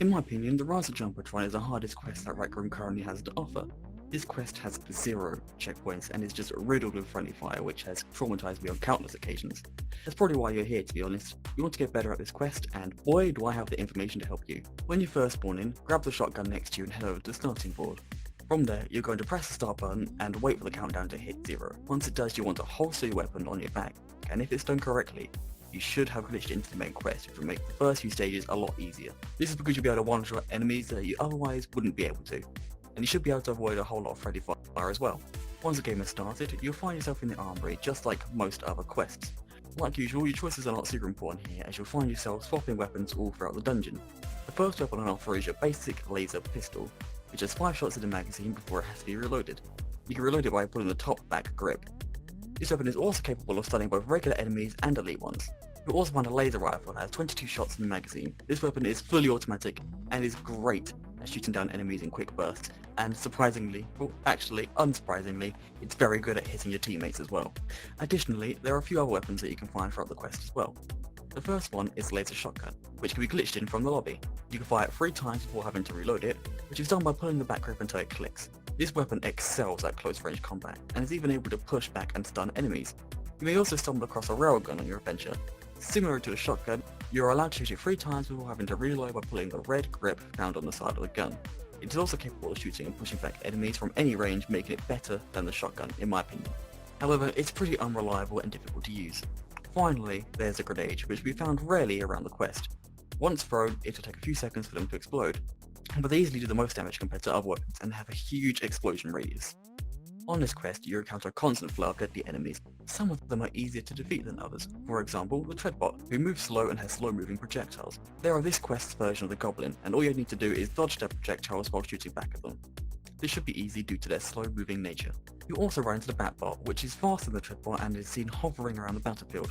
In my opinion, the Rise of Jumbotron is the hardest quest that Rec Room currently has to offer. This quest has 0 checkpoints and is just riddled with friendly fire, which has traumatized me on countless occasions. That's probably why you're here, to be honest. You want to get better at this quest, and boy do I have the information to help you. When you first spawn in, grab the shotgun next to you and head over to the starting board. From there, you're going to press the start button and wait for the countdown to hit 0. Once it does, you want to holster your weapon on your back, and if it's done correctly, you should have glitched into the main quest, which will make the first few stages a lot easier. This is because you'll be able to one-shot enemies that you otherwise wouldn't be able to, and you should be able to avoid a whole lot of friendly fire as well. Once the game has started, you'll find yourself in the Armory just like most other quests. Like usual, your choices are not super important here, as you'll find yourself swapping weapons all throughout the dungeon. The first weapon on offer is your basic laser pistol, which has 5 shots in the magazine before it has to be reloaded. You can reload it by pulling the top back grip. This weapon is also capable of stunning both regular enemies and elite ones. You'll also find a laser rifle that has 22 shots in the magazine. This weapon is fully automatic and is great at shooting down enemies in quick bursts, and surprisingly, well actually unsurprisingly, it's very good at hitting your teammates as well. Additionally, there are a few other weapons that you can find throughout the quest as well. The first one is the laser shotgun, which can be glitched in from the lobby. You can fire it 3 times before having to reload it, which is done by pulling the back grip until it clicks. This weapon excels at close range combat, and is even able to push back and stun enemies. You may also stumble across a railgun on your adventure. Similar to a shotgun, you are allowed to shoot it 3 times before having to reload by pulling the red grip found on the side of the gun. It is also capable of shooting and pushing back enemies from any range, making it better than the shotgun in my opinion. However, it's pretty unreliable and difficult to use. Finally, there's a grenade, which can be found rarely around the quest. Once thrown, it will take a few seconds for them to explode, but they easily do the most damage compared to other weapons and have a huge explosion radius. On this quest, you encounter a constant flow of deadly enemies. Some of them are easier to defeat than others, for example the Treadbot, who moves slow and has slow moving projectiles. They are this quest's version of the Goblin, and all you need to do is dodge their projectiles while shooting back at them. This should be easy due to their slow moving nature. You also run into the Batbot, which is faster than the Treadbot and is seen hovering around the battlefield,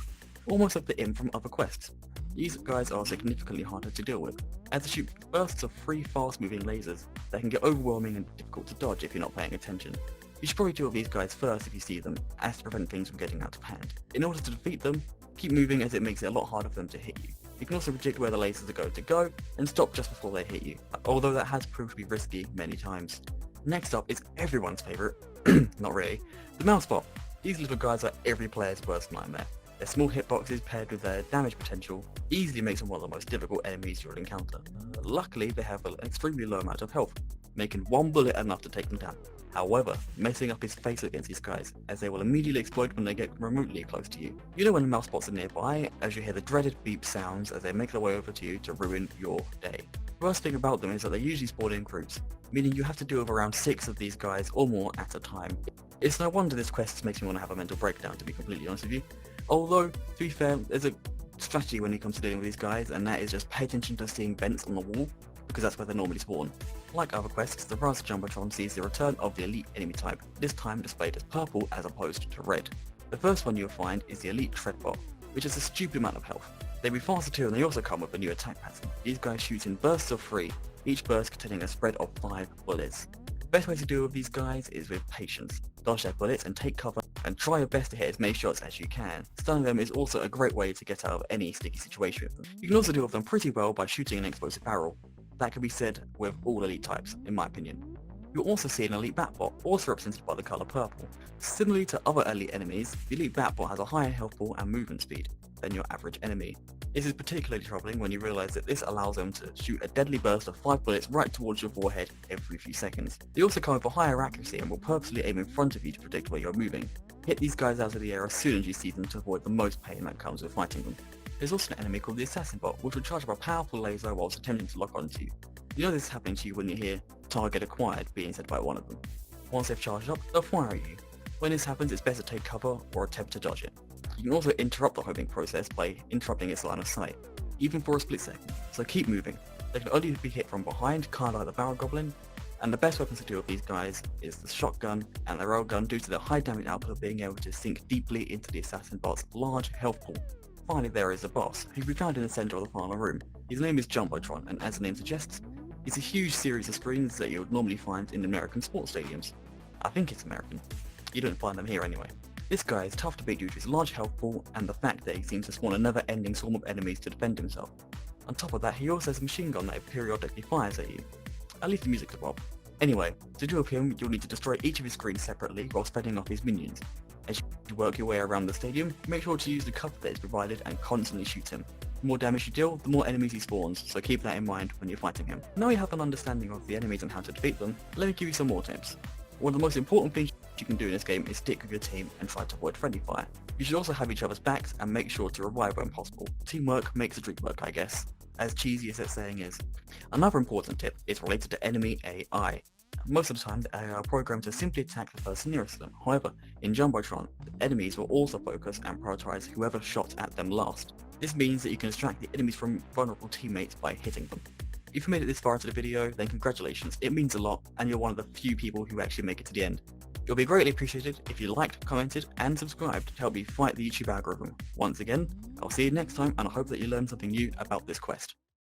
almost like the imp from other quests. These guys are significantly harder to deal with, as they shoot bursts of 3 fast moving lasers that can get overwhelming and difficult to dodge if you're not paying attention. You should probably deal with these guys first if you see them, as to prevent things from getting out of hand. In order to defeat them, keep moving as it makes it a lot harder for them to hit you. You can also predict where the lasers are going to go, and stop just before they hit you, although that has proved to be risky many times. Next up is everyone's favourite, not really, the Mousebot. These little guys are every player's worst nightmare. Their small hitboxes paired with their damage potential easily makes them one of the most difficult enemies you'll encounter. Luckily, they have an extremely low amount of health, making 1 bullet enough to take them down. However, messing up his face against these guys, as they will immediately explode when they get remotely close to you. You know when the Mousebots are nearby, as you hear the dreaded beep sounds as they make their way over to you to ruin your day. The worst thing about them is that they usually spawn in groups, meaning you have to deal with around 6 of these guys or more at a time. It's no wonder this quest makes me want to have a mental breakdown, to be completely honest with you. Although, to be fair, there's a strategy when it comes to dealing with these guys, and that is just pay attention to seeing vents on the wall, because that's where they normally spawn. Like other quests, the Rise of Jumbotron sees the return of the elite enemy type, this time displayed as purple as opposed to red. The first one you'll find is the elite Treadbot, which has a stupid amount of health. They'll be faster too, and they also come with a new attack pattern. These guys shoot in bursts of 3, each burst containing a spread of 5 bullets. The best way to deal with these guys is with patience. Dodge their bullets and take cover, and try your best to hit as many shots as you can. Stunning them is also a great way to get out of any sticky situation. You can also deal with them pretty well by shooting an explosive barrel. That can be said with all elite types, in my opinion. You'll also see an elite Batbot, also represented by the colour purple. Similarly to other elite enemies, the elite Batbot has a higher health pool and movement speed than your average enemy. This is particularly troubling when you realise that this allows them to shoot a deadly burst of 5 bullets right towards your forehead every few seconds. They also come with a higher accuracy and will purposely aim in front of you to predict where you're moving. Hit these guys out of the air as soon as you see them to avoid the most pain that comes with fighting them. There's also an enemy called the Assassin Bot, which will charge up a powerful laser whilst attempting to lock onto you. You know this is happening to you when you hear "target acquired" being said by one of them. Once they've charged up, they'll fire at you. When this happens, it's best to take cover or attempt to dodge it. You can also interrupt the homing process by interrupting its line of sight, even for a split second, so keep moving. They can only be hit from behind, kinda like the Barrel Goblin, and the best weapons to deal with these guys is the shotgun and the railgun due to their high damage output of being able to sink deeply into the Assassin Bot's large health pool. Finally, there is the boss, who can be found in the centre of the final room. His name is Jumbotron, and as the name suggests, it's a huge series of screens that you would normally find in American sports stadiums. I think it's American. You don't find them here anyway. This guy is tough to beat due to his large health pool and the fact that he seems to spawn a never-ending swarm of enemies to defend himself. On top of that, he also has a machine gun that periodically fires at you. I'll leave the music to Bob. Anyway, to duel him, you'll need to destroy each of his screens separately while spreading off his minions. As you work your way around the stadium, make sure to use the cover that is provided and constantly shoot him. The more damage you deal, the more enemies he spawns, so keep that in mind when you're fighting him. Now you have an understanding of the enemies and how to defeat them, let me give you some more tips. One of the most important things you can do in this game is stick with your team and try to avoid friendly fire. You should also have each other's backs and make sure to revive when possible. Teamwork makes the dream work, I guess, as cheesy as that saying is. Another important tip is related to enemy AI. Most of the time, the AI are programmed to simply attack the person nearest to them. However, in Jumbotron, the enemies will also focus and prioritize whoever shot at them last. This means that you can distract the enemies from vulnerable teammates by hitting them. If you made it this far into the video, then congratulations, it means a lot, and you're one of the few people who actually make it to the end. It will be greatly appreciated if you liked, commented, and subscribed to help me fight the YouTube algorithm. Once again, I'll see you next time, and I hope that you learned something new about this quest.